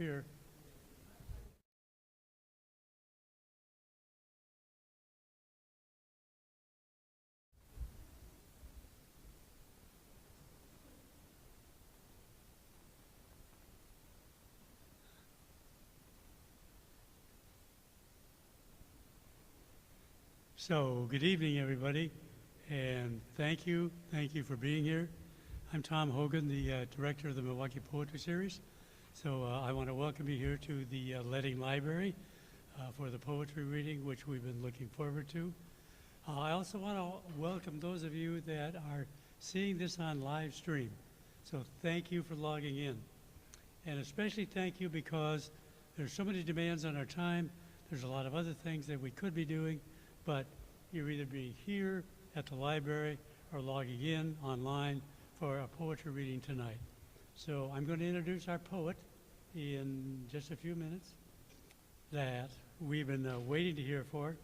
here. So, good evening, everybody, and thank you for being here. I'm Tom Hogan, the director of the Milwaukie Poetry Series. So I want to welcome you here to the Ledding Library for the poetry reading, which we've been looking forward to. I also want to welcome those of you that are seeing this on live stream. So thank you for logging in. And especially thank you because there's so many demands on our time. There's a lot of other things that we could be doing, but you're either being here at the library or logging in online for a poetry reading tonight. So I'm going to introduce our poet in just a few minutes that we've been waiting to hear for.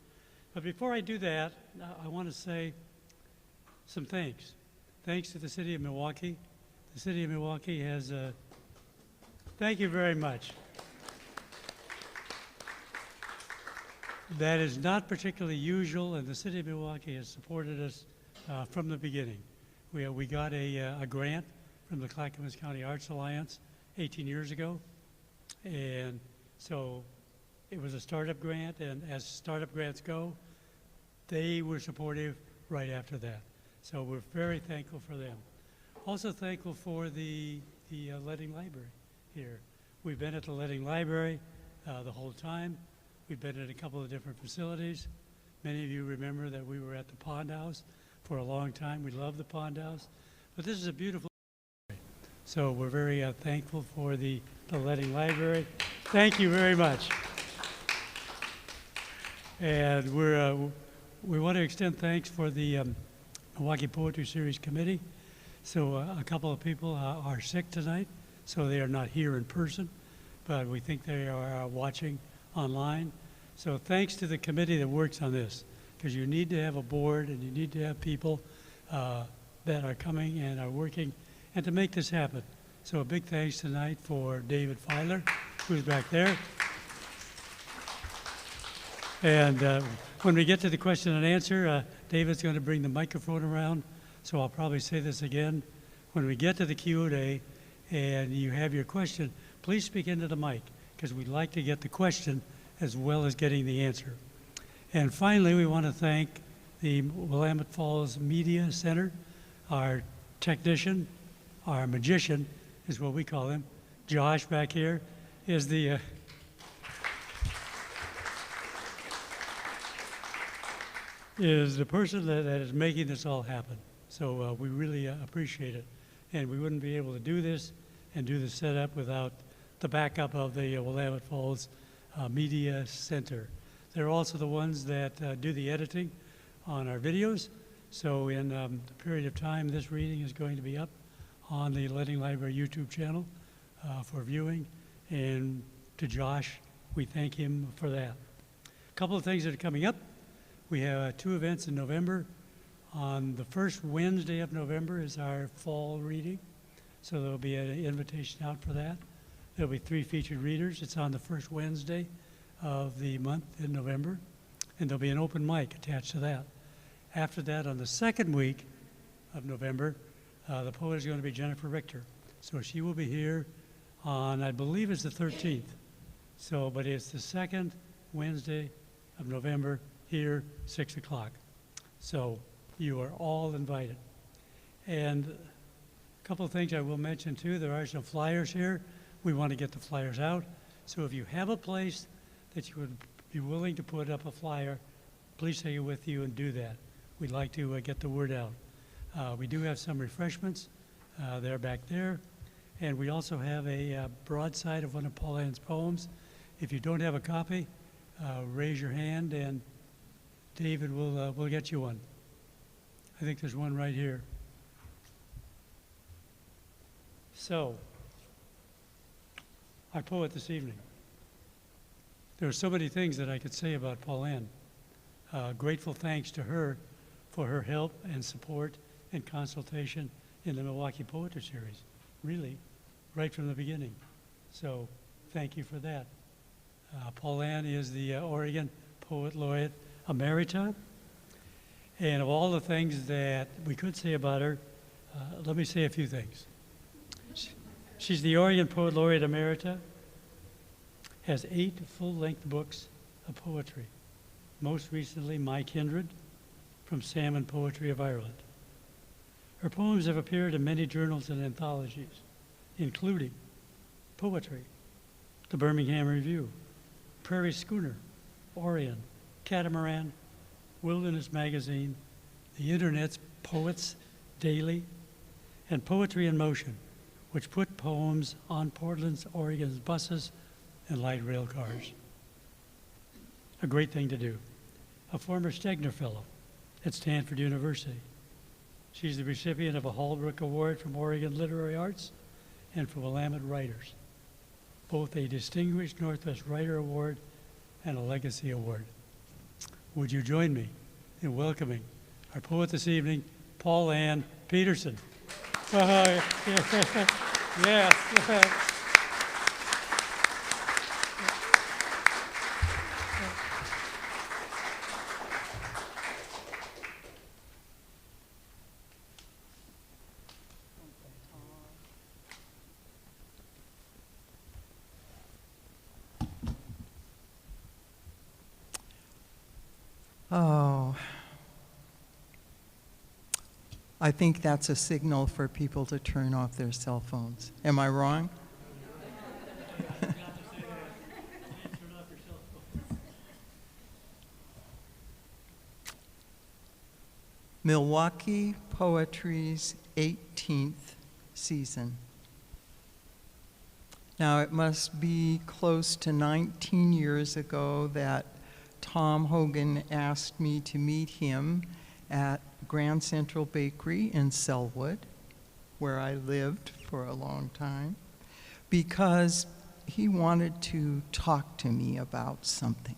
But before I do that, I want to say some thanks. Thanks to the City of Milwaukie. The City of Milwaukie has, thank you very much. That is not particularly usual, and the City of Milwaukie has supported us from the beginning. We got a grant from the Clackamas County Arts Alliance 18 years ago, and so it was a startup grant, and as startup grants go, they were supportive right after that. So we're very thankful for them. Also thankful for the Ledding Library here. We've been at the Ledding Library the whole time. We've been at a couple of different facilities. Many of you remember that we were at the Pond House for a long time. We love the Pond House. But this is a beautiful library. So we're very thankful for the Ledding Library. Thank you very much. And we want to extend thanks for the Milwaukie Poetry Series Committee. So a couple of people are sick tonight, so they are not here in person, but we think they are watching online. So thanks to the committee that works on this, because you need to have a board and you need to have people that are coming and are working and to make this happen. So a big thanks tonight for David Filer, who's back there. And when we get to the question and answer, David's going to bring the microphone around. So I'll probably say this again. When we get to the Q&A and you have your question, please speak into the mic, because we'd like to get the question as well as getting the answer. And finally, we want to thank the Willamette Falls Media Center. Our technician, our magician is what we call him, Josh back here, is the person that is making this all happen. So we really appreciate it. And we wouldn't be able to do this and do the setup without the backup of the Willamette Falls Media Center. They're also the ones that do the editing on our videos. So in the period of time, this reading is going to be up on the Ledding Library YouTube channel for viewing. And to Josh, we thank him for that. A couple of things that are coming up. We have 2 events in November. On the first Wednesday of November is our fall reading. So there'll be an invitation out for that. There'll be 3 featured readers. It's on the first Wednesday of the month in November, and there'll be an open mic attached to that. After that, on the second week of November, the poet is going to be Jennifer Richter. So she will be here on, I believe it's the 13th. So, but it's the second Wednesday of November here, 6 o'clock. So you are all invited. And a couple of things I will mention too, there are some flyers here. We want to get the flyers out. So if you have a place that you would be willing to put up a flyer, please take it with you and do that. We'd like to get the word out. We do have some refreshments. They're back there. And we also have a broadside of one of Paulann's poems. If you don't have a copy, raise your hand and David will get you one. I think there's one right here. So, our poet this evening. There are so many things that I could say about Paulann. Grateful thanks to her for her help and support and consultation in the Milwaukie Poetry Series, really, right from the beginning. So thank you for that. Paulann is the Oregon Poet Laureate Emerita. And of all the things that we could say about her, let me say a few things. She's the Oregon Poet Laureate Emerita, has 8 full-length books of poetry. Most recently, My Kindred, from Salmon Poetry of Ireland. Her poems have appeared in many journals and anthologies, including Poetry, the Birmingham Review, Prairie Schooner, Orion, Catamaran, Wilderness Magazine, the Internet's Poets Daily, and Poetry in Motion, which put poems on Portland's, Oregon's buses and light rail cars. A great thing to do. A former Stegner Fellow at Stanford University. She's the recipient of a Holbrook Award from Oregon Literary Arts and from Willamette Writers, both a Distinguished Northwest Writer Award and a Legacy Award. Would you join me in welcoming our poet this evening, Paulann Petersen? Yes. Oh, I think that's a signal for people to turn off their cell phones. Am I wrong? Milwaukie Poetry's 18th season. Now, it must be close to 19 years ago that Tom Hogan asked me to meet him at Grand Central Bakery in Selwood, where I lived for a long time, because he wanted to talk to me about something.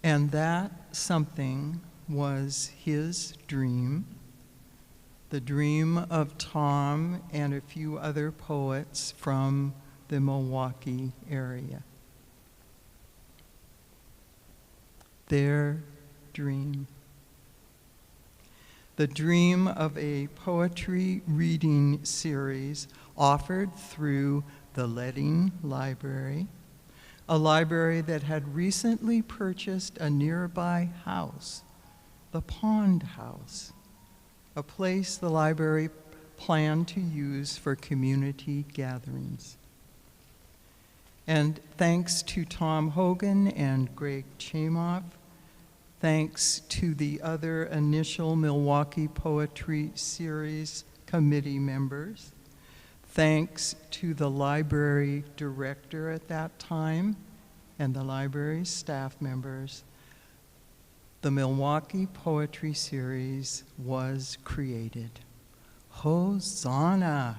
And that something was his dream, the dream of Tom and a few other poets from the Milwaukie area. Their dream. The dream of a poetry reading series offered through the Ledding Library, a library that had recently purchased a nearby house, the Pond House, a place the library planned to use for community gatherings. And thanks to Tom Hogan and Greg Chamoff, thanks to the other initial Milwaukie Poetry Series committee members, thanks to the library director at that time and the library staff members, the Milwaukie Poetry Series was created. Hosanna!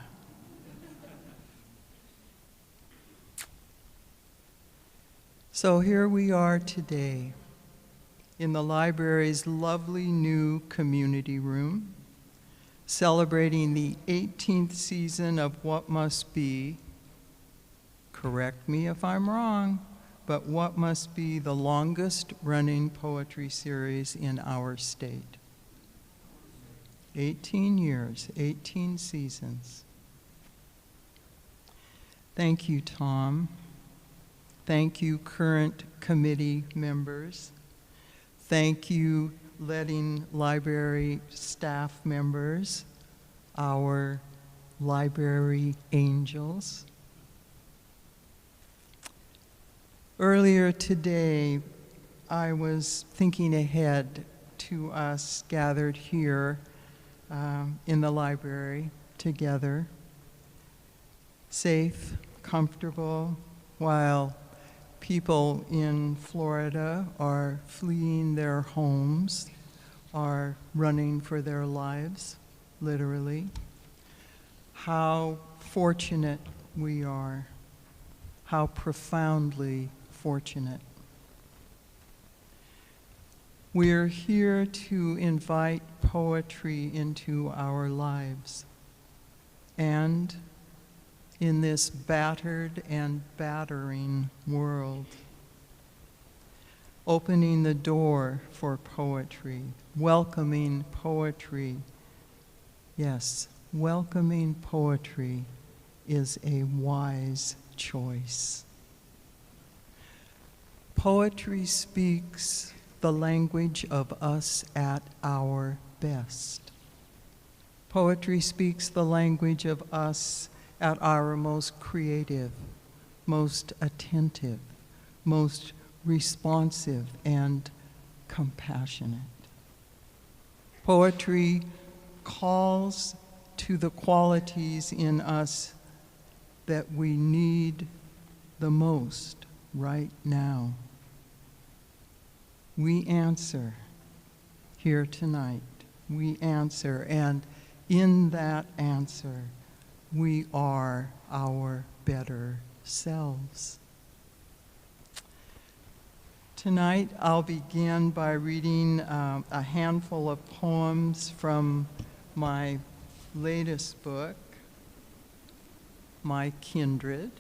So here we are today in the library's lovely new community room, celebrating the 18th season of what must be, correct me if I'm wrong, but what must be the longest running poetry series in our state. 18 years, 18 seasons. Thank you, Tom. Thank you, current committee members. Thank you, Ledding Library staff members, our library angels. Earlier today, I was thinking ahead to us gathered here in the library together, safe, comfortable, while people in Florida are fleeing their homes, are running for their lives, literally. How fortunate we are, how profoundly fortunate. We're here to invite poetry into our lives and in this battered and battering world. Opening the door for poetry, welcoming poetry. Yes, welcoming poetry is a wise choice. Poetry speaks the language of us at our best. Poetry speaks the language of us at our most creative, most attentive, most responsive and compassionate. Poetry calls to the qualities in us that we need the most right now. We answer here tonight. We answer, and in that answer, we are our better selves. Tonight, I'll begin by reading a handful of poems from my latest book, My Kindred.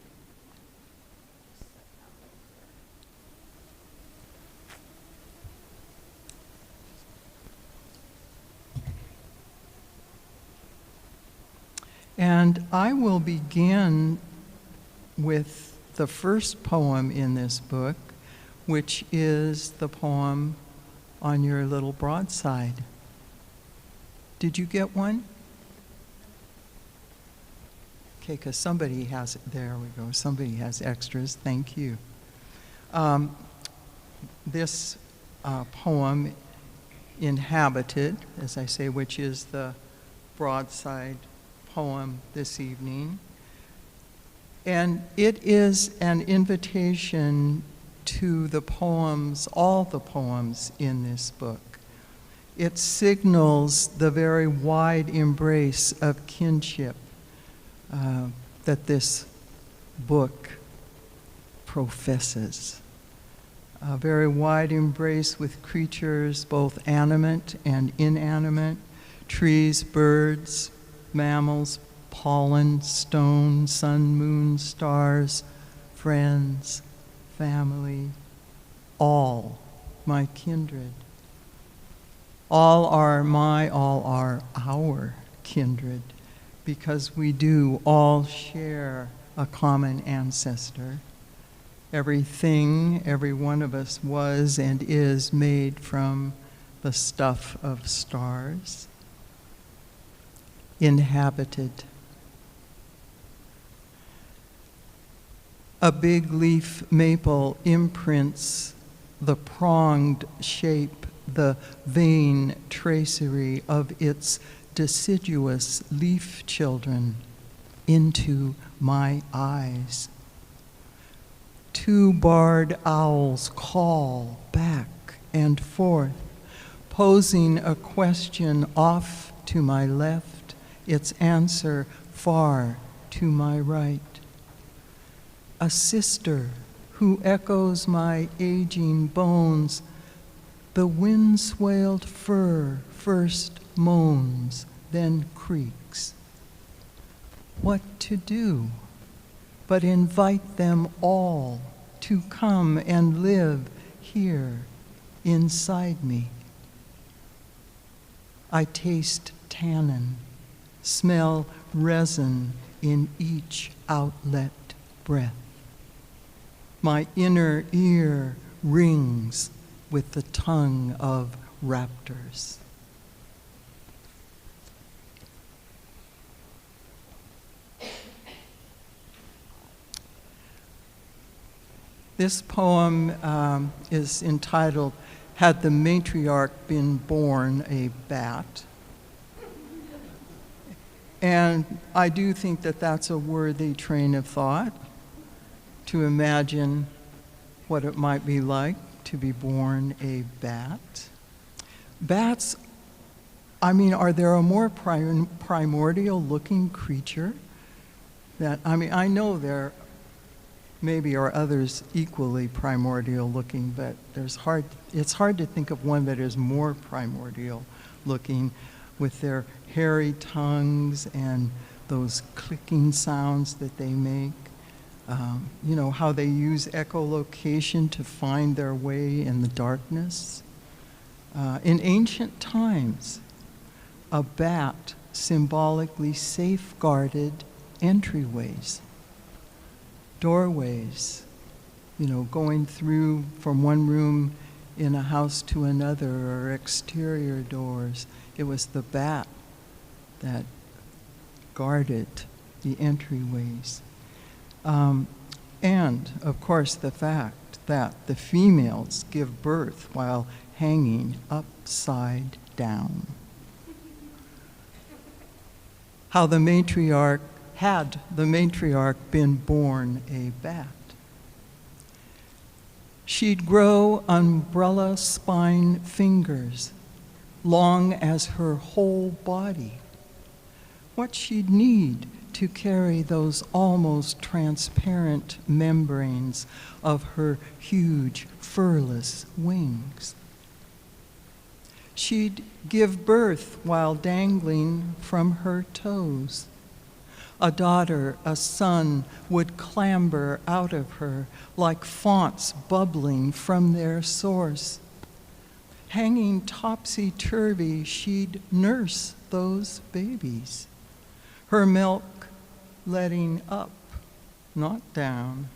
And I will begin with the first poem in this book, which is the poem on your little broadside. Did you get one? Okay, because somebody has it. There we go. Somebody has extras. Thank you. This poem, Inhabited, as I say, which is the broadside poem this evening. And it is an invitation to the poems, all the poems in this book. It signals the very wide embrace of kinship that this book professes. A very wide embrace with creatures, both animate and inanimate, trees, birds, mammals, pollen, stone, sun, moon, stars, friends, family, all my kindred. All are my, all are our kindred, because we do all share a common ancestor. Everything, every one of us was and is made from the stuff of stars. Inhabited. A big leaf maple imprints the pronged shape, the vein tracery of its deciduous leaf children into my eyes. Two barred owls call back and forth, posing a question off to my left, its answer far to my right. A sister who echoes my aging bones, the wind-swaled fir first moans, then creaks. What to do but invite them all to come and live here inside me? I taste tannin, smell resin in each outlet breath. My inner ear rings with the tongue of raptors. This poem is entitled, Had the Matriarch Been Born a Bat? And I do think that that's a worthy train of thought, to imagine what it might be like to be born a bat. Bats, I mean, are there a more primordial looking creature? I know there maybe are others equally primordial looking, but it's hard to think of one that is more primordial looking, with their hairy tongues and those clicking sounds that they make, you know, how they use echolocation to find their way in the darkness. In ancient times, a bat symbolically safeguarded entryways, doorways, you know, going through from one room in a house to another, or exterior doors. It was the bat that guarded the entryways. And, of course, the fact that the females give birth while hanging upside down. How the matriarch, had the matriarch been born a bat, she'd grow umbrella spine fingers, long as her whole body. What she'd need to carry those almost transparent membranes of her huge furless wings. She'd give birth while dangling from her toes. A daughter, a son would clamber out of her like fonts bubbling from their source. Hanging topsy-turvy, she'd nurse those babies, her milk letting up, not down,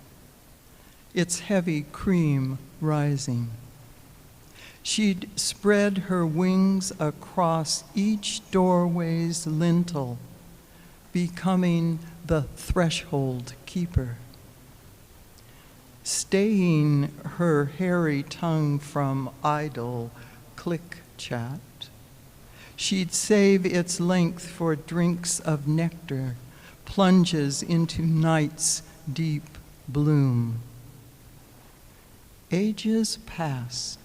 its heavy cream rising. She'd spread her wings across each doorway's lintel, becoming the threshold keeper, staying her hairy tongue from idle click chat. She'd save its length for drinks of nectar, plunges into night's deep bloom. Ages passed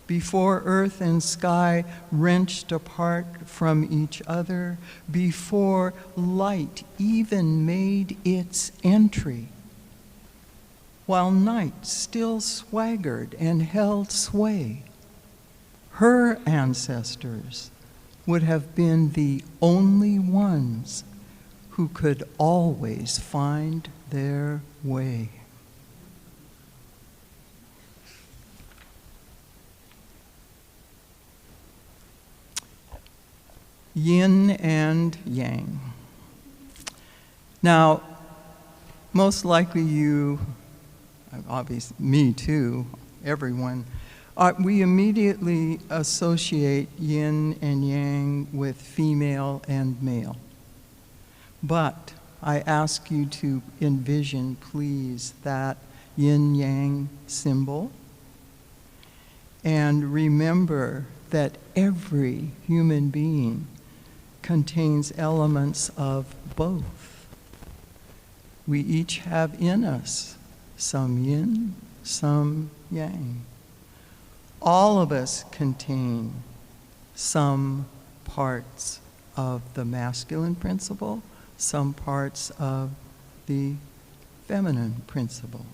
before earth and sky wrenched apart from each other, before light even made its entry, while night still swaggered and held sway. Her ancestors would have been the only ones who could always find their way. Yin and yang. Now, most likely you, obviously me too, everyone, we immediately associate yin and yang with female and male. But I ask you to envision, please, that yin-yang symbol, and remember that every human being contains elements of both. We each have in us some yin, some yang. All of us contain some parts of the masculine principle, some parts of the feminine principle.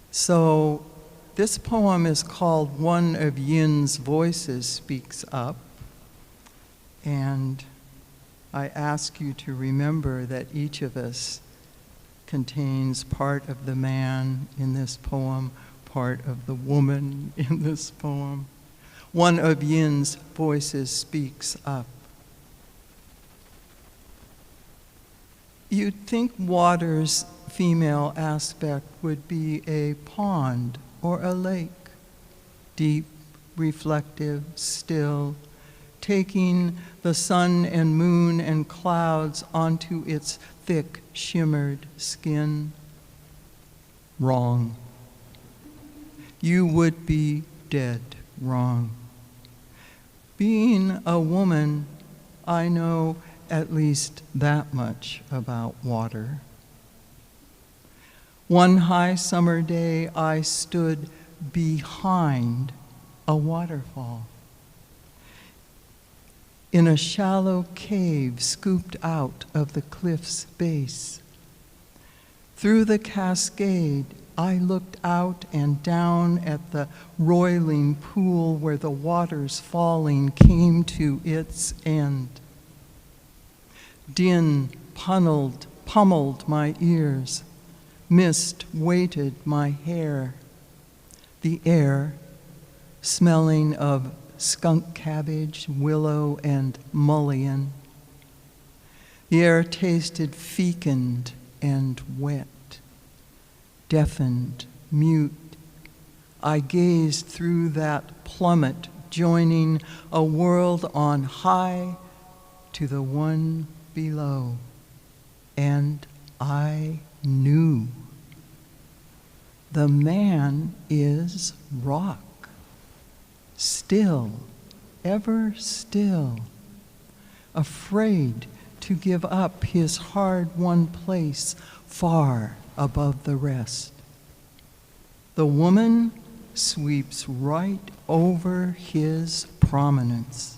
So this poem is called One of Yin's Voices Speaks Up, and I ask you to remember that each of us contains part of the man in this poem, part of the woman in this poem. One of Yin's voices speaks up. You'd think water's female aspect would be a pond or a lake, deep, reflective, still, taking the sun and moon and clouds onto its thick, shimmered skin. Wrong. You would be dead wrong. Being a woman, I know at least that much about water. One high summer day, I stood behind a waterfall in a shallow cave scooped out of the cliff's base. Through the cascade, I looked out and down at the roiling pool where the waters falling came to its end. Din pummeled my ears. Mist weighted my hair. The air, smelling of skunk cabbage, willow, and mullein. The air tasted fecund and wet, deafened, mute. I gazed through that plummet, joining a world on high to the one below, and I knew. The man is rock, still, ever still, afraid to give up his hard-won place far above the rest. The woman sweeps right over his prominence.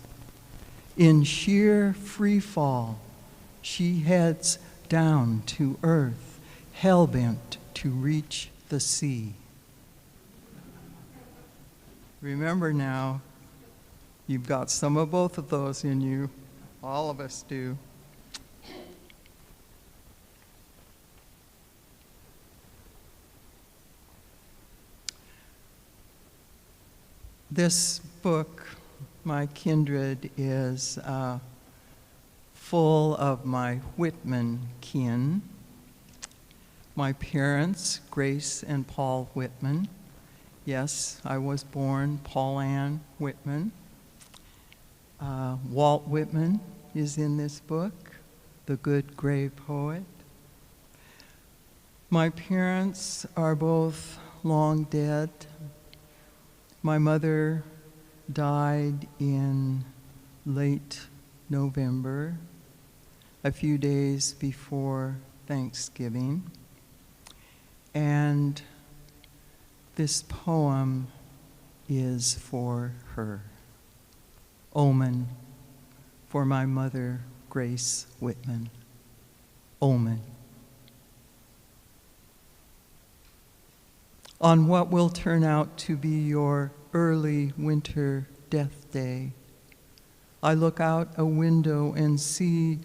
In sheer free fall, she heads down to earth, hell-bent to reach the sea. Remember now, you've got some of both of those in you. All of us do. This book, My Kindred, is full of my Whitman kin. My parents, Grace and Paul Whitman. Yes, I was born Paulann Whitman. Walt Whitman is in this book, the good gray poet. My parents are both long dead. My mother died in late November, a few days before Thanksgiving. And this poem is for her. Omen, for my mother, Grace Whitman. Omen. On what will turn out to be your early winter death day, I look out a window and see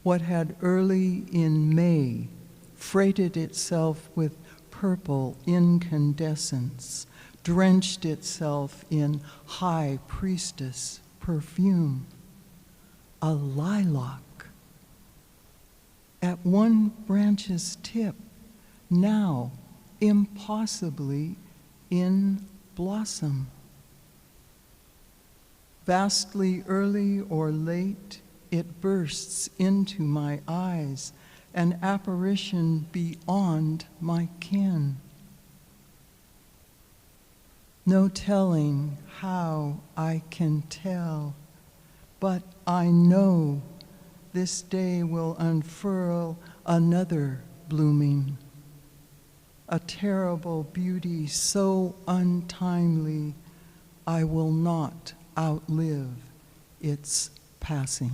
what had early in May freighted itself with purple incandescence, drenched itself in high priestess perfume, a lilac. At one branch's tip, now impossibly in blossom. Vastly early or late, it bursts into my eyes, an apparition beyond my ken. No telling how I can tell, but I know this day will unfurl another blooming, a terrible beauty so untimely I will not outlive its passing.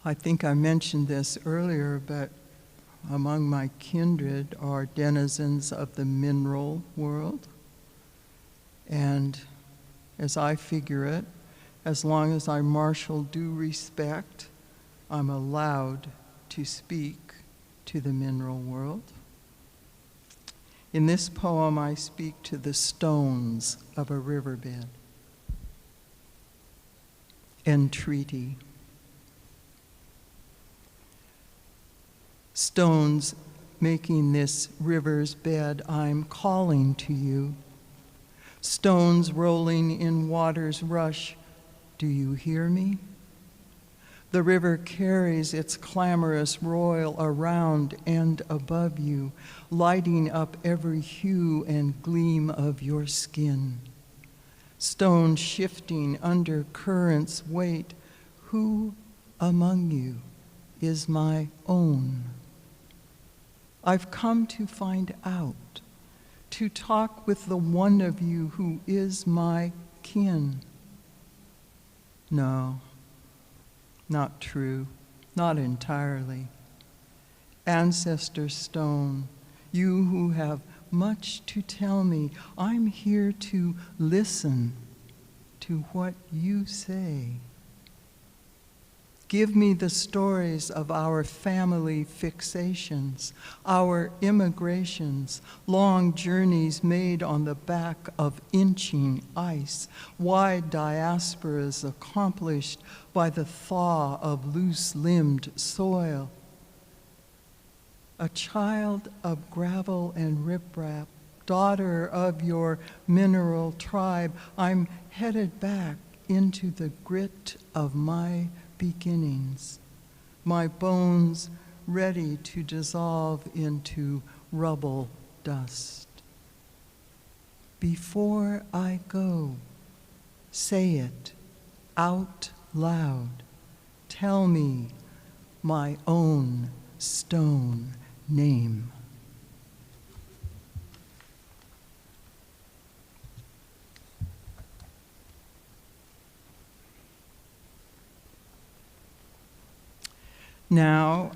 I think I mentioned this earlier, but among my kindred are denizens of the mineral world. And as I figure it, as long as I marshal due respect, I'm allowed to speak to the mineral world. In this poem, I speak to the stones of a riverbed. Entreaty. Stones making this river's bed, I'm calling to you. Stones rolling in water's rush, do you hear me? The river carries its clamorous roil around and above you, lighting up every hue and gleam of your skin. Stones shifting under current's weight, who among you is my own? I've come to find out, to talk with the one of you who is my kin. No, not true, not entirely. Ancestor stone, you who have much to tell me. I'm here to listen to what you say. Give me the stories of our family fixations, our immigrations, long journeys made on the back of inching ice, wide diasporas accomplished by the thaw of loose-limbed soil. A child of gravel and riprap, daughter of your mineral tribe, I'm headed back into the grit of my beginnings, my bones ready to dissolve into rubble dust. Before I go, say it out loud. Tell me my own stone name. Now,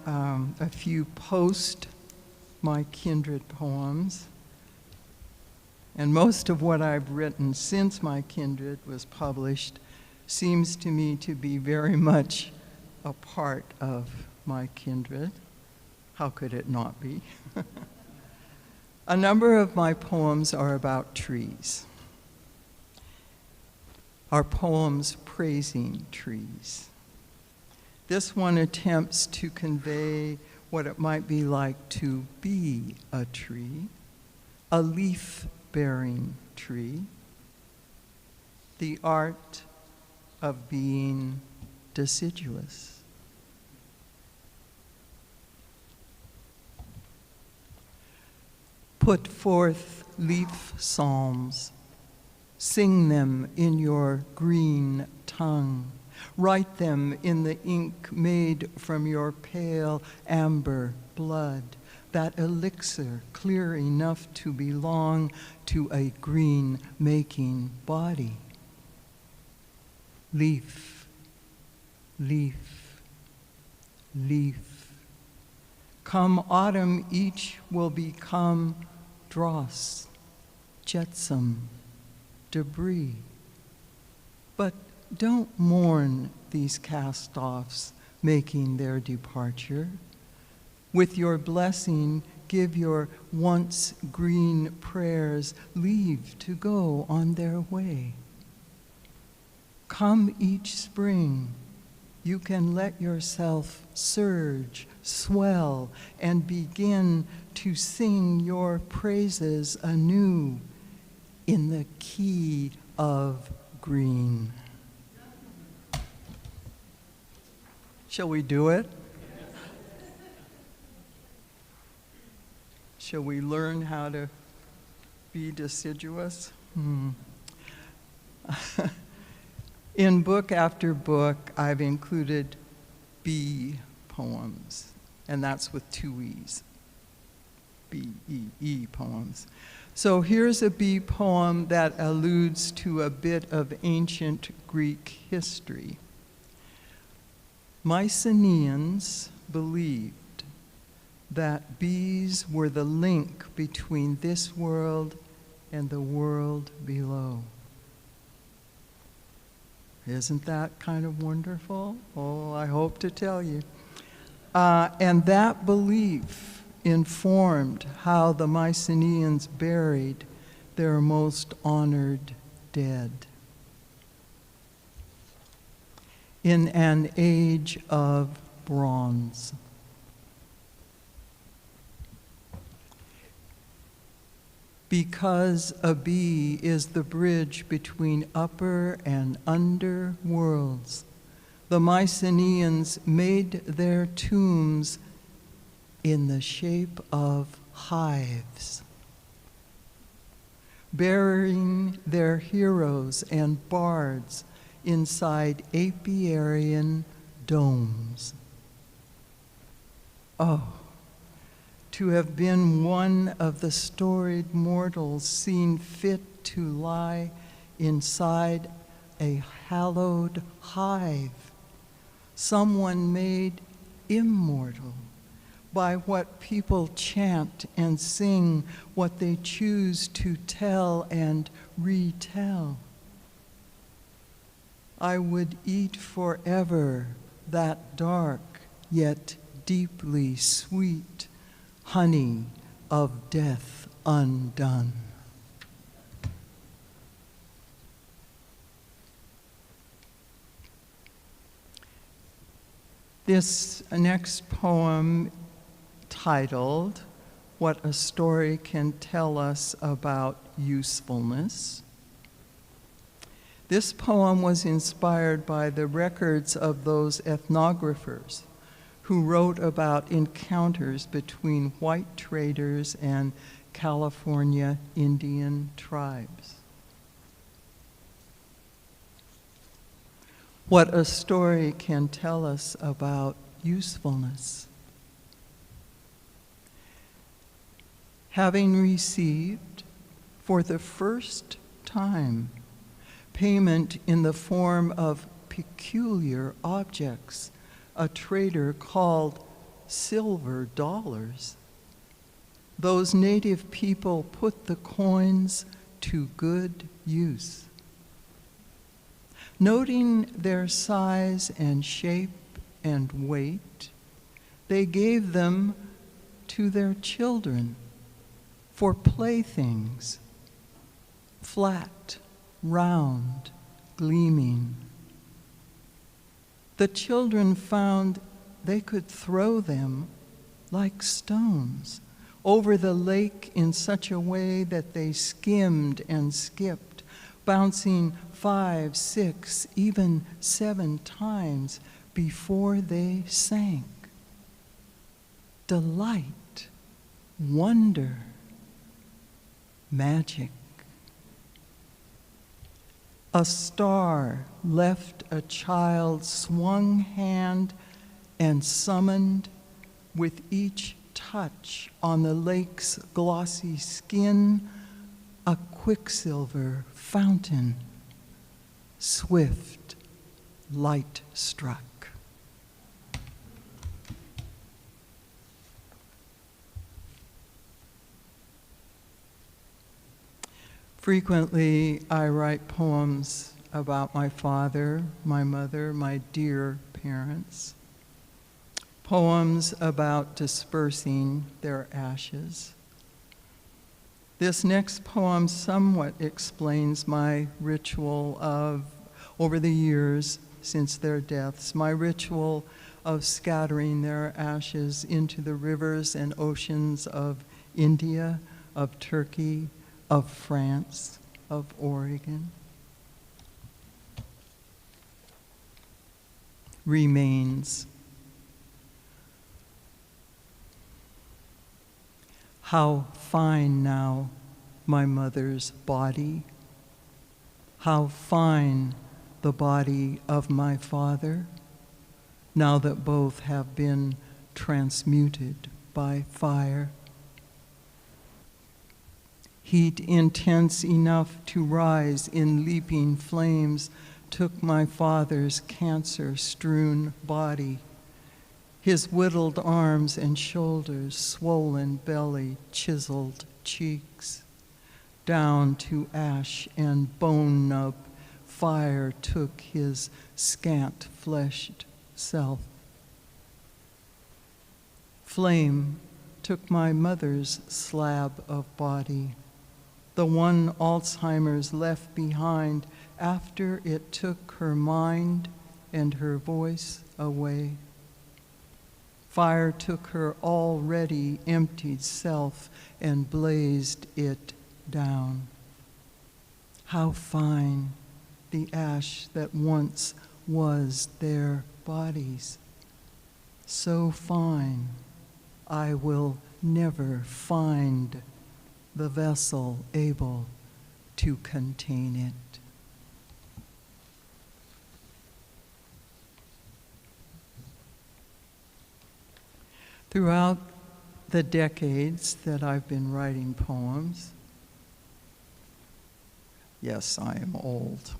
a few post my kindred poems. And most of what I've written since my kindred was published seems to me to be very much a part of my kindred. How could it not be? A number of my poems are about trees. Are poems praising trees. This one attempts to convey what it might be like to be a tree, a leaf-bearing tree, the art of being deciduous. Put forth leaf psalms, sing them in your green tongue. Write them in the ink made from your pale amber blood, that elixir clear enough to belong to a green-making body. Leaf, leaf, leaf. Come autumn, each will become dross, jetsam, debris. But don't mourn these cast-offs making their departure. With your blessing, give your once green prayers leave to go on their way. Come each spring, you can let yourself surge, swell, and begin to sing your praises anew in the key of green. Shall we do it? Shall we learn how to be deciduous? In book after book, I've included bee poems, and that's with two E's. B-E-E poems. So here's a bee poem that alludes to a bit of ancient Greek history. Mycenaeans believed that bees were the link between this world and the world below. Isn't that kind of wonderful? Oh, I hope to tell you. And that belief informed how the Mycenaeans buried their most honored dead. In an age of bronze. Because a bee is the bridge between upper and under worlds, the Mycenaeans made their tombs in the shape of hives, burying their heroes and bards inside apiarian domes. Oh, to have been one of the storied mortals seen fit to lie inside a hallowed hive, someone made immortal by what people chant and sing, what they choose to tell and retell. I would eat forever that dark yet deeply sweet honey of death undone. This next poem, titled "What a Story Can Tell Us About Usefulness." This poem was inspired by the records of those ethnographers who wrote about encounters between white traders and California Indian tribes. What a story can tell us about usefulness. Having received, for the first time, payment in the form of peculiar objects, a trader called silver dollars, those native people put the coins to good use. Noting their size and shape and weight, they gave them to their children for playthings, flat, round, gleaming. The children found they could throw them like stones over the lake in such a way that they skimmed and skipped, bouncing 5, 6, even 7 times before they sank. Delight, wonder, magic. A star left a child's swung hand and summoned with each touch on the lake's glossy skin a quicksilver fountain, swift, light struck. Frequently, I write poems about my father, my mother, my dear parents. Poems about dispersing their ashes. This next poem somewhat explains my ritual of, over the years since their deaths, my ritual of scattering their ashes into the rivers and oceans of India, of Turkey, of France, of Oregon. Remains. How fine now my mother's body, how fine the body of my father, now that both have been transmuted by fire. Heat intense enough to rise in leaping flames took my father's cancer-strewn body, his whittled arms and shoulders, swollen belly, chiseled cheeks. Down to ash and bone nub, fire took his scant-fleshed self. Flame took my mother's slab of body, the one Alzheimer's left behind after it took her mind and her voice away. Fire took her already emptied self and blazed it down. How fine the ash that once was their bodies. So fine, I will never find the vessel able to contain it. Throughout the decades that I've been writing poems, yes, I am old.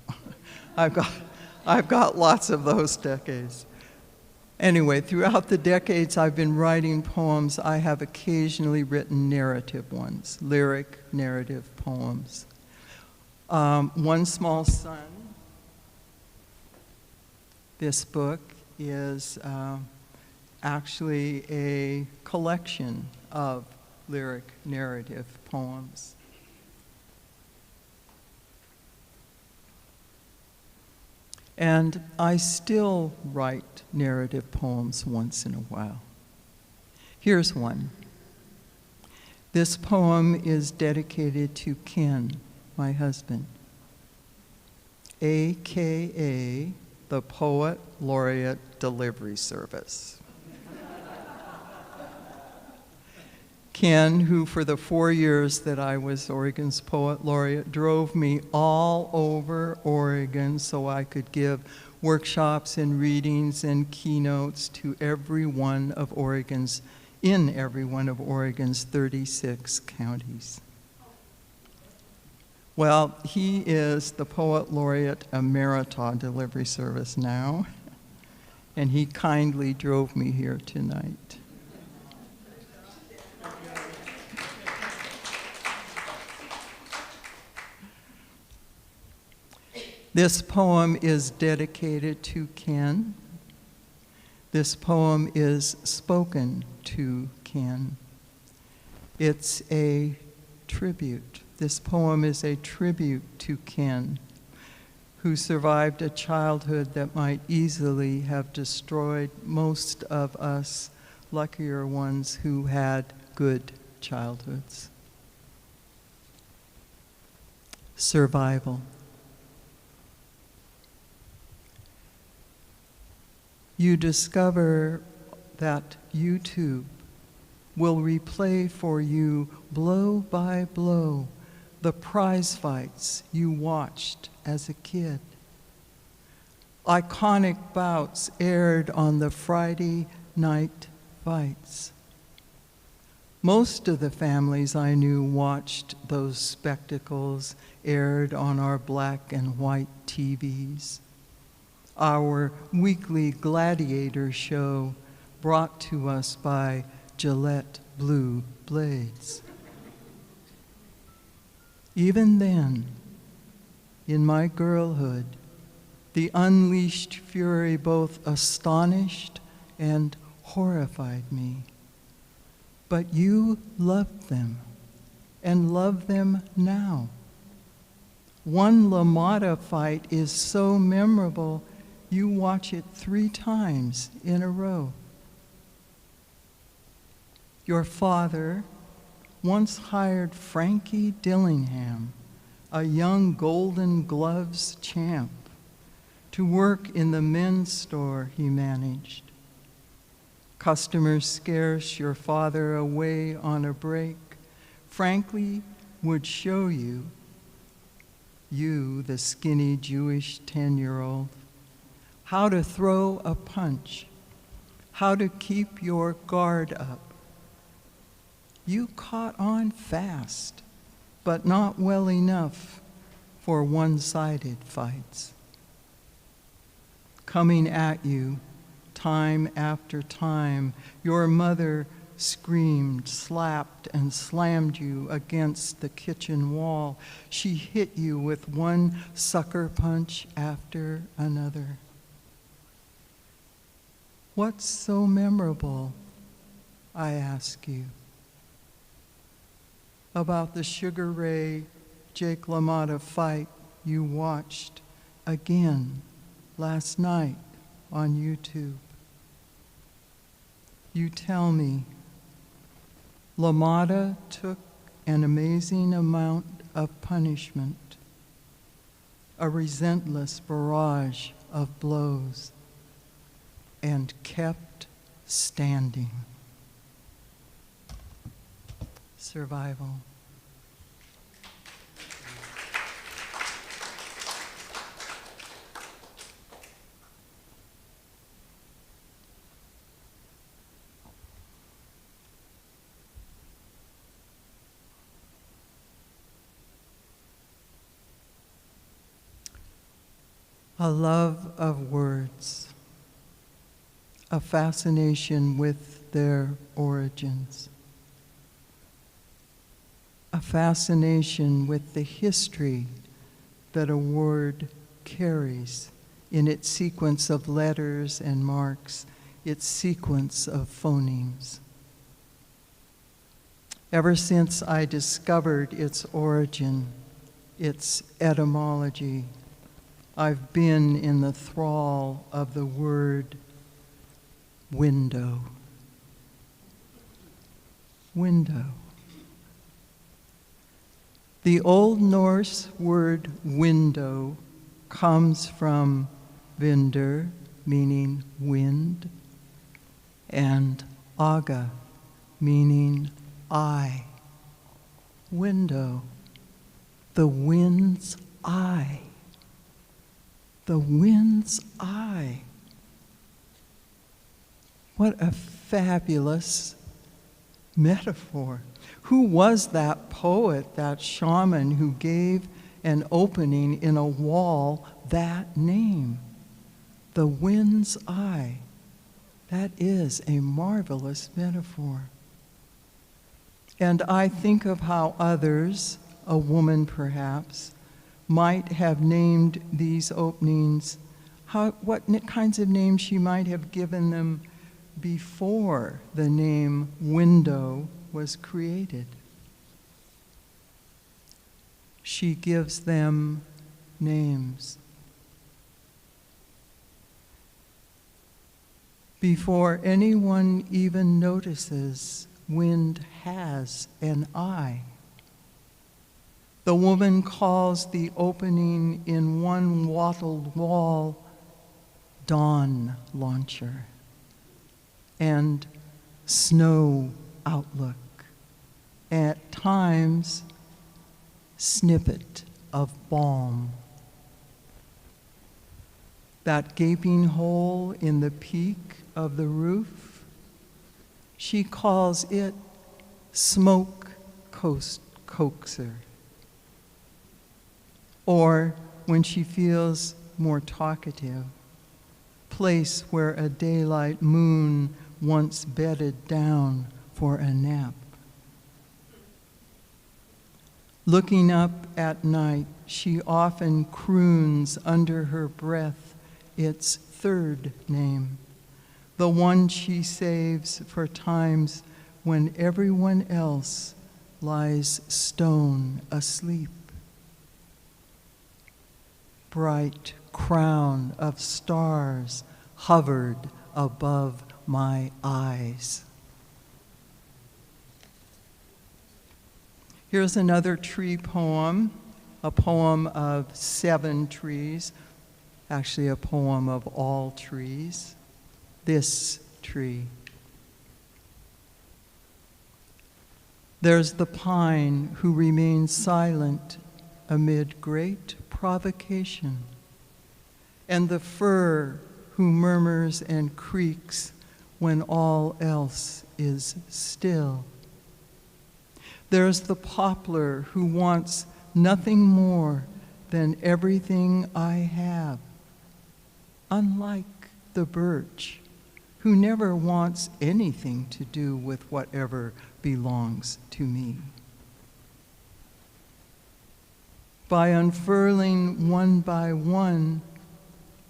I've got lots of those decades. Anyway, throughout the decades I've been writing poems, I have occasionally written narrative ones, lyric narrative poems. One Small Son, this book is actually a collection of lyric narrative poems. And I still write narrative poems once in a while. Here's one. This poem is dedicated to Ken, my husband, AKA the Poet Laureate Delivery Service. Ken, who for the 4 years that I was Oregon's Poet Laureate, drove me all over Oregon so I could give workshops and readings and keynotes to every one of Oregon's 36 counties. Well, he is the Poet Laureate Emerita Delivery Service now, and he kindly drove me here tonight. This poem is dedicated to Ken. This poem is spoken to Ken. It's a tribute. This poem is a tribute to Ken, who survived a childhood that might easily have destroyed most of us luckier ones who had good childhoods. Survival. You discover that YouTube will replay for you blow by blow the prize fights you watched as a kid. Iconic bouts aired on the Friday night fights. Most of the families I knew watched those spectacles aired on our black and white TVs. Our weekly gladiator show brought to us by Gillette Blue Blades. Even then, in my girlhood, the unleashed fury both astonished and horrified me. But you loved them, and love them now. One LaMotta fight is so memorable, you watch it 3 times in a row. Your father once hired Frankie Dillingham, a young Golden Gloves champ, to work in the men's store he managed. Customers scarce, your father away on a break, Frankie would show you, the skinny Jewish 10-year-old, how to throw a punch, how to keep your guard up. You caught on fast, but not well enough for one-sided fights. Coming at you, time after time, your mother screamed, slapped, and slammed you against the kitchen wall. She hit you with one sucker punch after another. What's so memorable, I ask you, about the Sugar Ray Jake LaMotta fight you watched again last night on YouTube? You tell me LaMotta took an amazing amount of punishment, a relentless barrage of blows, and kept standing. Survival. A love of words, a fascination with their origins, a fascination with the history that a word carries in its sequence of letters and marks, its sequence of phonemes. Ever since I discovered its origin, its etymology, I've been in the thrall of the word window. Window. The Old Norse word window comes from vindr, meaning wind, and aga, meaning eye. Window, the wind's eye. The wind's eye. What a fabulous metaphor. Who was that poet, that shaman who gave an opening in a wall that name? The wind's eye. That is a marvelous metaphor. And I think of how others, a woman perhaps, might have named these openings, what kinds of names she might have given them before the name window was created. She gives them names. Before anyone even notices, wind has an eye. The woman calls the opening in one wattled wall dawn launcher and snow outlook, at times snippet of balm. That gaping hole in the peak of the roof, she calls it smoke coaxer. Or, when she feels more talkative, place where a daylight moon once bedded down for a nap. Looking up at night, she often croons under her breath its third name, the one she saves for times when everyone else lies stone asleep. Bright crown of stars hovered above my eyes. Here's another tree poem, a poem of 7 trees, actually a poem of all trees. This tree. There's the pine who remains silent amid great provocation, and the fir who murmurs and creaks when all else is still. There's the poplar who wants nothing more than everything I have, unlike the birch, who never wants anything to do with whatever belongs to me. By unfurling one by one,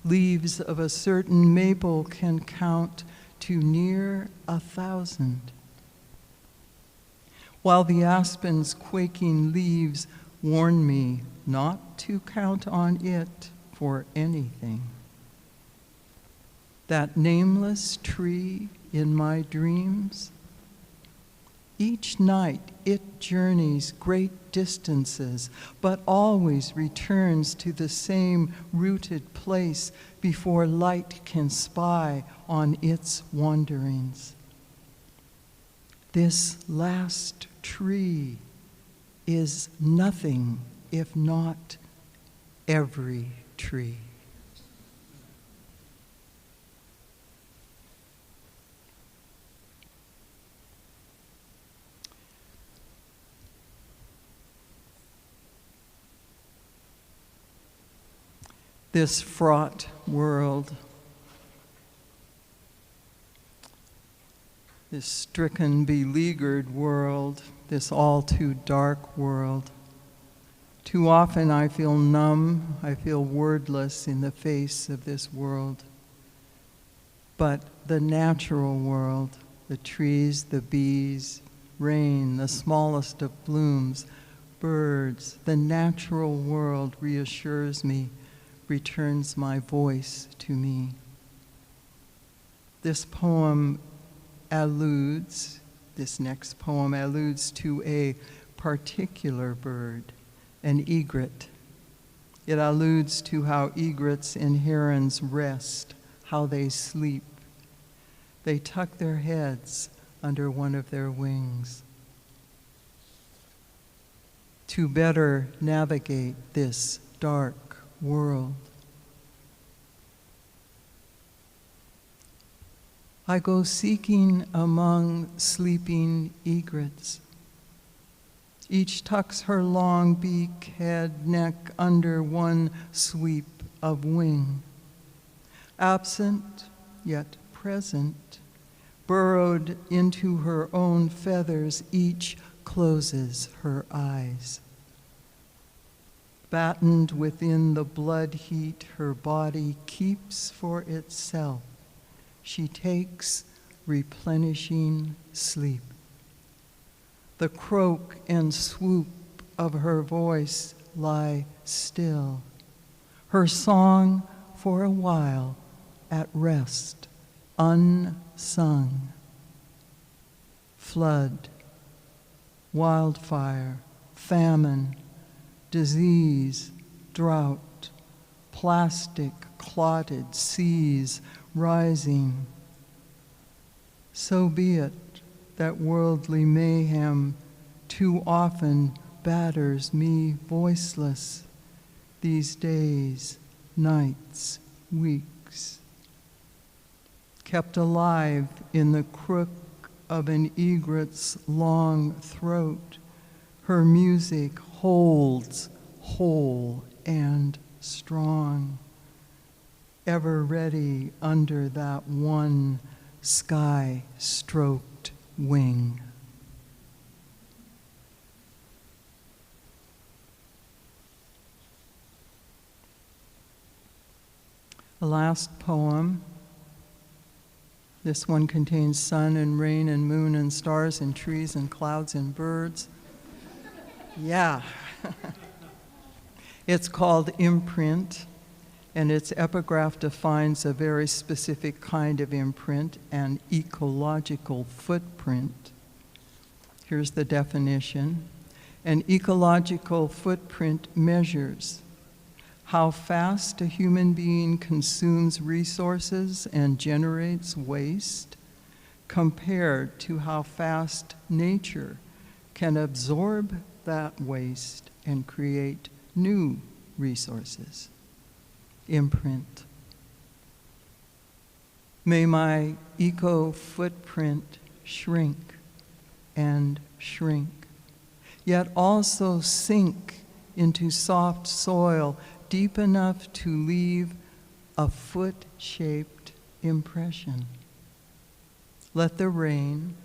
leaves of a certain maple can count to near 1,000. While the aspen's quaking leaves warn me not to count on it for anything. That nameless tree in my dreams, each night it journeys great distances, but always returns to the same rooted place before light can spy on its wanderings. This last tree is nothing if not every tree. This fraught world, this stricken, beleaguered world, this all too dark world. Too often I feel numb, I feel wordless in the face of this world. But the natural world, the trees, the bees, rain, the smallest of blooms, birds, the natural world reassures me, returns my voice to me. This next poem alludes to a particular bird, an egret. It alludes to how egrets and herons rest, how they sleep. They tuck their heads under one of their wings. To better navigate this dark world, I go seeking among sleeping egrets. Each tucks her long beak, head, neck under one sweep of wing. Absent, yet present, burrowed into her own feathers, each closes her eyes. Battened within the blood heat her body keeps for itself, she takes replenishing sleep. The croak and swoop of her voice lie still, her song for a while at rest, unsung. Flood, wildfire, famine, disease, drought, plastic clotted seas rising. So be it that worldly mayhem too often batters me voiceless these days, nights, weeks. Kept alive in the crook of an egret's long throat, her music holds whole and strong, ever ready under that one sky-stroked wing. The last poem. This one contains sun and rain and moon and stars and trees and clouds and birds. Yeah. It's called Imprint, and its epigraph defines a very specific kind of imprint, an ecological footprint. Here's the definition. An ecological footprint measures how fast a human being consumes resources and generates waste compared to how fast nature can absorb that waste and create new resources. Imprint. May my eco-footprint shrink and shrink, yet also sink into soft soil deep enough to leave a foot-shaped impression. Let the rain,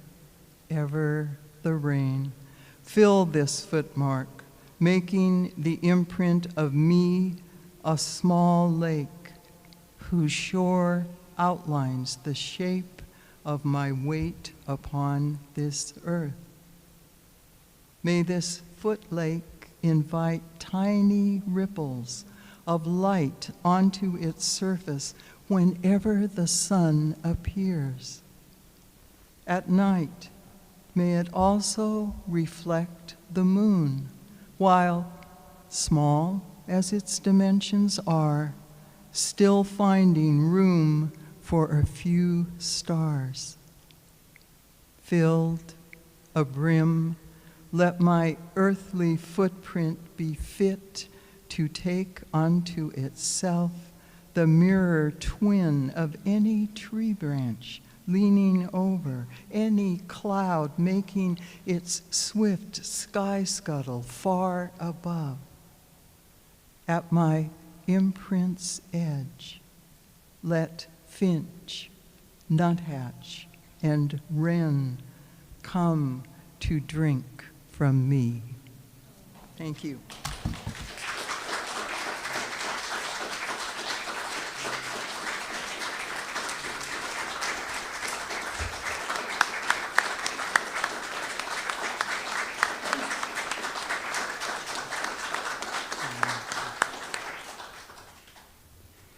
ever the rain, fill this footmark, making the imprint of me a small lake whose shore outlines the shape of my weight upon this earth. May this foot lake invite tiny ripples of light onto its surface whenever the sun appears. At night, may it also reflect the moon, while, small as its dimensions are, still finding room for a few stars. Filled, abrim, let my earthly footprint be fit to take unto itself the mirror twin of any tree branch leaning over, any cloud making its swift sky scuttle far above. At my imprint's edge, let finch, nuthatch, and wren come to drink from me. Thank you.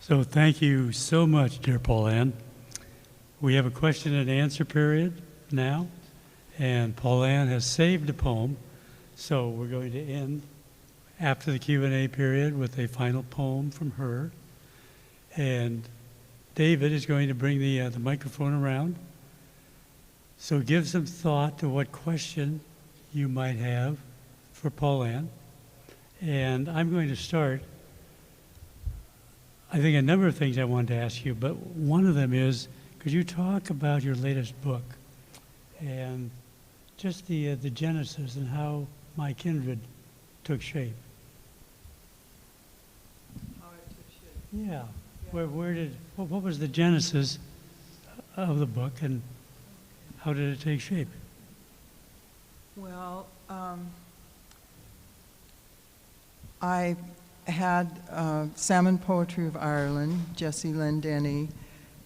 So thank you so much, dear Paulann. We have a question and answer period now, and Paulann has saved a poem, so we're going to end after the Q&A period with a final poem from her. And David is going to bring the microphone around. So give some thought to what question you might have for Paulann. And I'm going to start. I think a number of things I wanted to ask you, but one of them is, could you talk about your latest book and just the genesis and how My Kindred took shape? How it took shape. Yeah. What was the genesis of the book and how did it take shape? Well, I had Salmon Poetry of Ireland, Jessie Lendenny,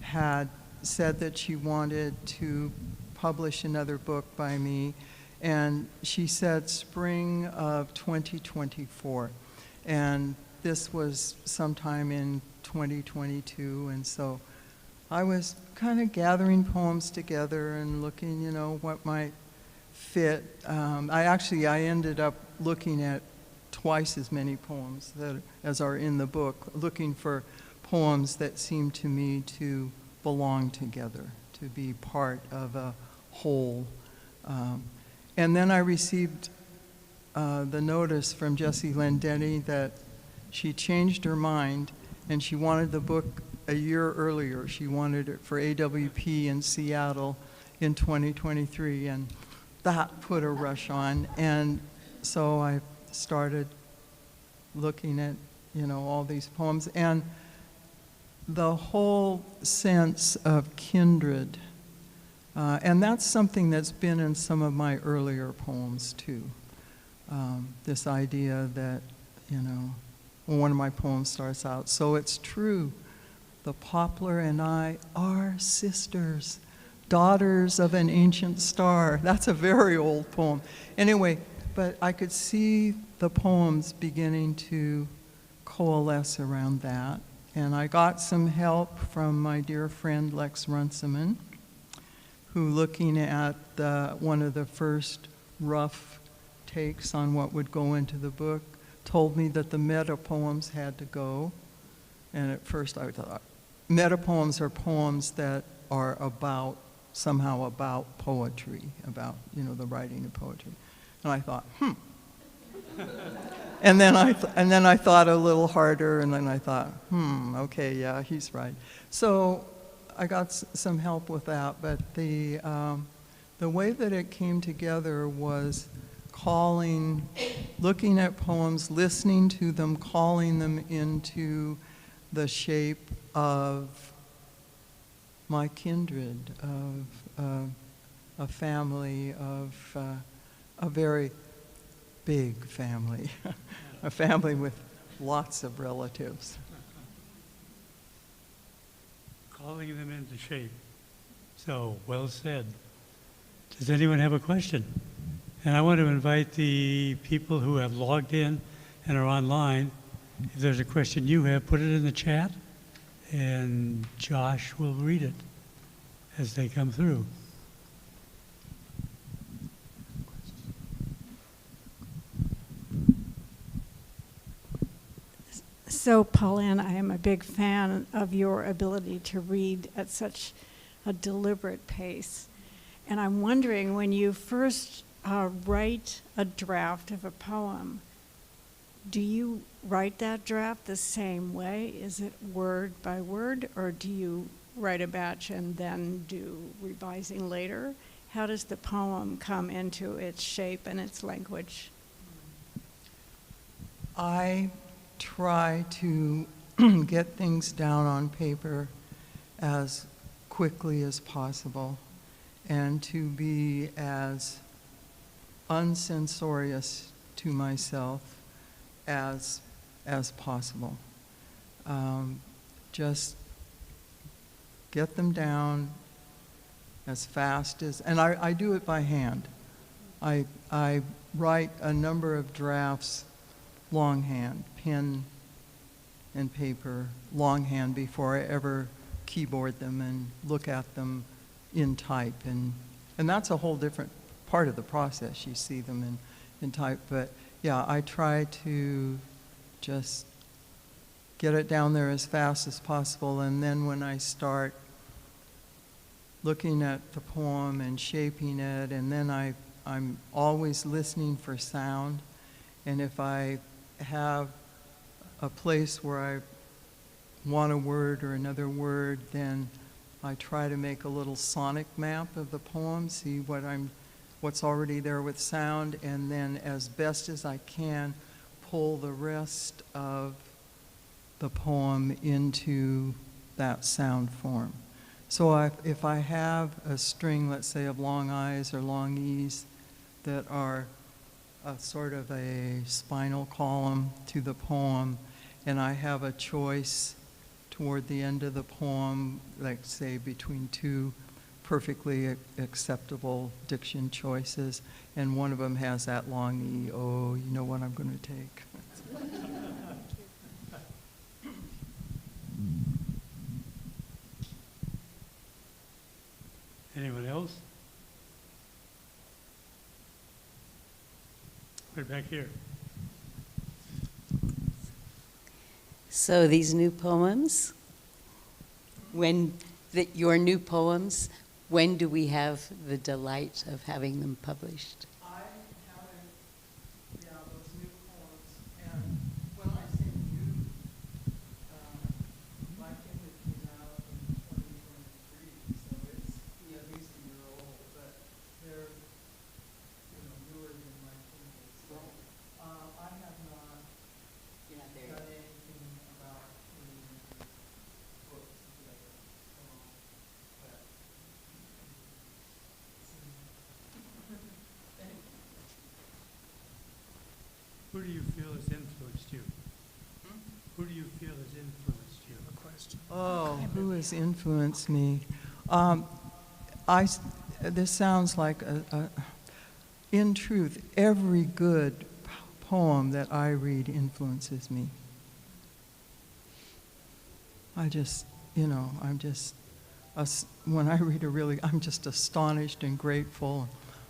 had said that she wanted to publish another book by me, and she said spring of 2024. And this was sometime in 2022, and so I was kind of gathering poems together and looking, what might fit. I ended up looking at twice as many poems as are in the book, looking for poems that seemed to me to belong together, to be part of a whole. And then I received the notice from Jessie Lendenny that she changed her mind and she wanted the book a year earlier. She wanted it for AWP in Seattle in 2023, and that put a rush on. And so I started looking at, all these poems. And the whole sense of kindred, and that's something that's been in some of my earlier poems too. This idea that, one of my poems starts out, "So it's true, the poplar and I are sisters, daughters of an ancient star." That's a very old poem. Anyway, but I could see the poems beginning to coalesce around that. And I got some help from my dear friend Lex Runciman, who, looking at one of the first rough takes on what would go into the book, told me that the meta poems had to go. And at first I thought, meta poems are poems that are somehow about poetry, about, the writing of poetry. And I thought, and then I thought a little harder, and then I thought, okay, yeah, he's right. So I got some help with that, but the way that it came together was looking at poems, listening to them, calling them into the shape of my kindred, of a family, of a very big family, a family with lots of relatives. Calling them into shape. So, well said. Does anyone have a question? And I want to invite the people who have logged in and are online. If there's a question you have, put it in the chat, and Josh will read it as they come through. So, Paulann, I am a big fan of your ability to read at such a deliberate pace. And I'm wondering, when you first write a draft of a poem, do you write that draft the same way? Is it word by word, or do you write a batch and then do revising later? How does the poem come into its shape and its language? I try to get things down on paper as quickly as possible. and to be as uncensorious to myself as possible. Just get them down as fast as, and I do it by hand. I write a number of drafts longhand, pen and paper, longhand, before I ever keyboard them and look at them in type. And that's a whole different part of the process. You see them in type. But yeah, I try to just get it down there as fast as possible. And then when I start looking at the poem and shaping it, and then I'm always listening for sound. And if I have a place where I want a word or another word, then I try to make a little sonic map of the poem, see what's already there with sound, and then as best as I can pull the rest of the poem into that sound form. So if I have a string, let's say, of long I's or long E's that are a sort of a spinal column to the poem, and I have a choice toward the end of the poem, like say between two perfectly acceptable diction choices, and one of them has that long E, oh, you know what I'm going to take. Anyone else? Right back here. So these new poems, your new poems, when do we have the delight of having them published? I haven't, those new poems, and when I say new, my Kindle came out in 2023, so it's at least a year old, but they're, newer than my Kindle. So, I have not done anything about putting books together. But Who do you feel has influenced you? Who do you feel has influenced you? oh, who has influenced me? This sounds like in truth, every good poem that I read influences me. I just, when I read I'm just astonished and grateful.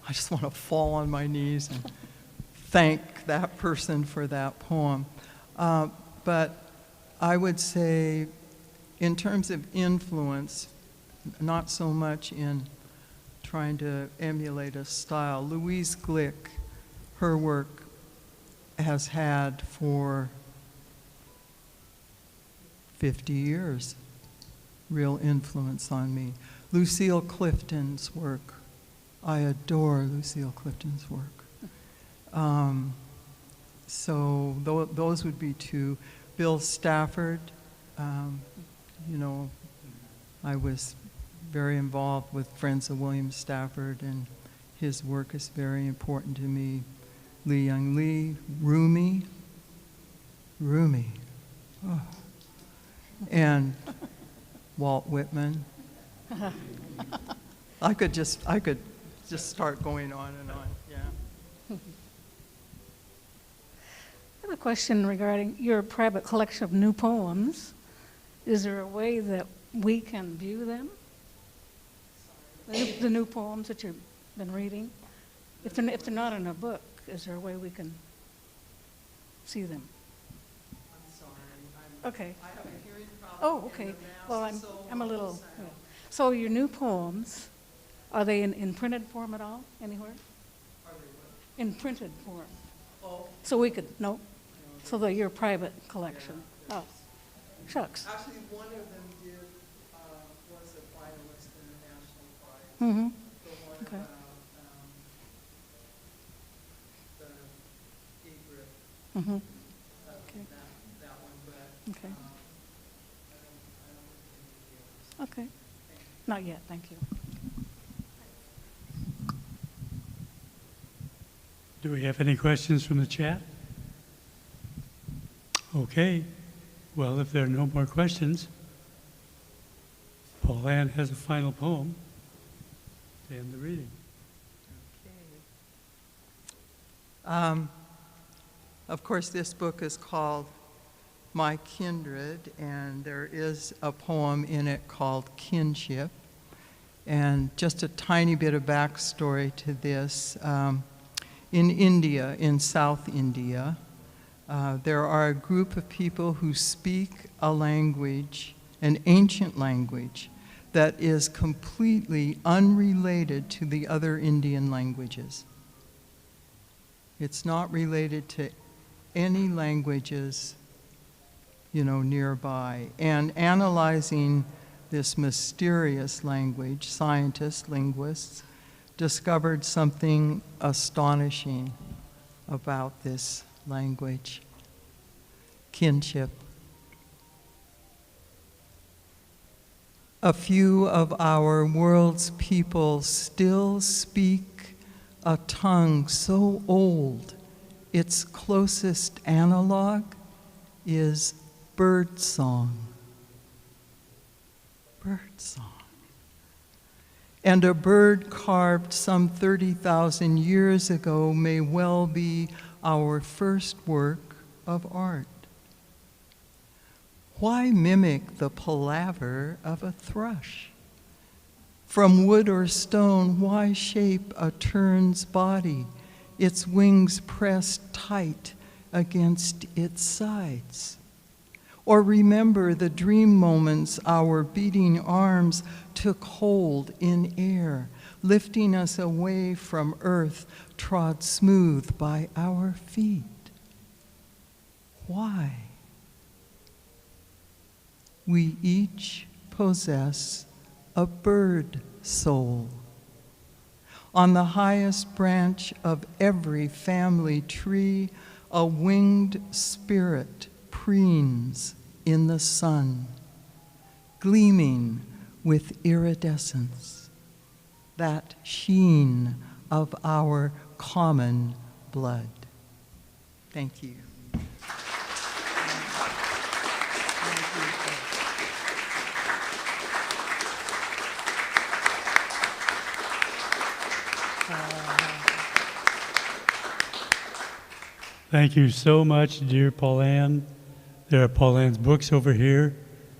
I just want to fall on my knees and thank that person for that poem. But I would say, in terms of influence, not so much in trying to emulate a style. Louise Glick, her work has had for 50 years real influence on me. Lucille Clifton's work, I adore Lucille Clifton's work. So those would be two. Bill Stafford, I was very involved with Friends of William Stafford, and his work is very important to me. Li Young Lee, Rumi, oh. And Walt Whitman. I could just start going on and on. Yeah. I have a question regarding your private collection of new poems. Is there a way that we can view them? The new poems that you've been reading? If they're not in a book, is there a way we can see them? I'm sorry. Okay. I have a hearing problem. Oh, okay. Well, I'm a little. Yeah. So your new poems, are they in printed form at all, anywhere? Are they what? In printed form. Oh. So we could, no? So they're your private collection. Oh, shucks. Actually, one of them was a finalist in the National Prize. Mm-hmm. The one Okay. about the egret. Mm-hmm. Okay. That one, but Okay. I don't think the others. Okay. Not yet, thank you. Do we have any questions from the chat? Okay. Well, if there are no more questions, Paulann has a final poem to end the reading. Of course, this book is called My Kindred, and there is a poem in it called Kinship. And just a tiny bit of backstory to this. In India, in South India, there are a group of people who speak a language, an ancient language, that is completely unrelated to the other Indian languages. It's not related to any languages, nearby. And analyzing this mysterious language, scientists, linguists, discovered something astonishing about this language: kinship. A few of our world's people still speak a tongue so old, its closest analog is bird song. Bird song. And a bird carved some 30,000 years ago may well be our first work of art. Why mimic the palaver of a thrush? From wood or stone, why shape a tern's body, its wings pressed tight against its sides? Or remember the dream moments our beating arms took hold in air, lifting us away from earth trod smooth by our feet? Why? We each possess a bird soul. On the highest branch of every family tree, a winged spirit preens in the sun, gleaming with iridescence, that sheen of our common blood. Thank you. Thank you so much, dear Paulann. There are Paulann's books over here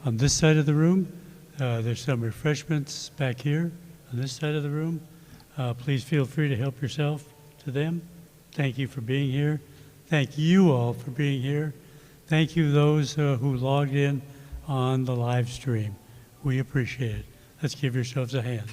on this side of the room. There's some refreshments back here on this side of the room. Please feel free to help yourself to them. Thank you for being here. Thank you all for being here. Thank you those who logged in on the live stream. We appreciate it. Let's give yourselves a hand.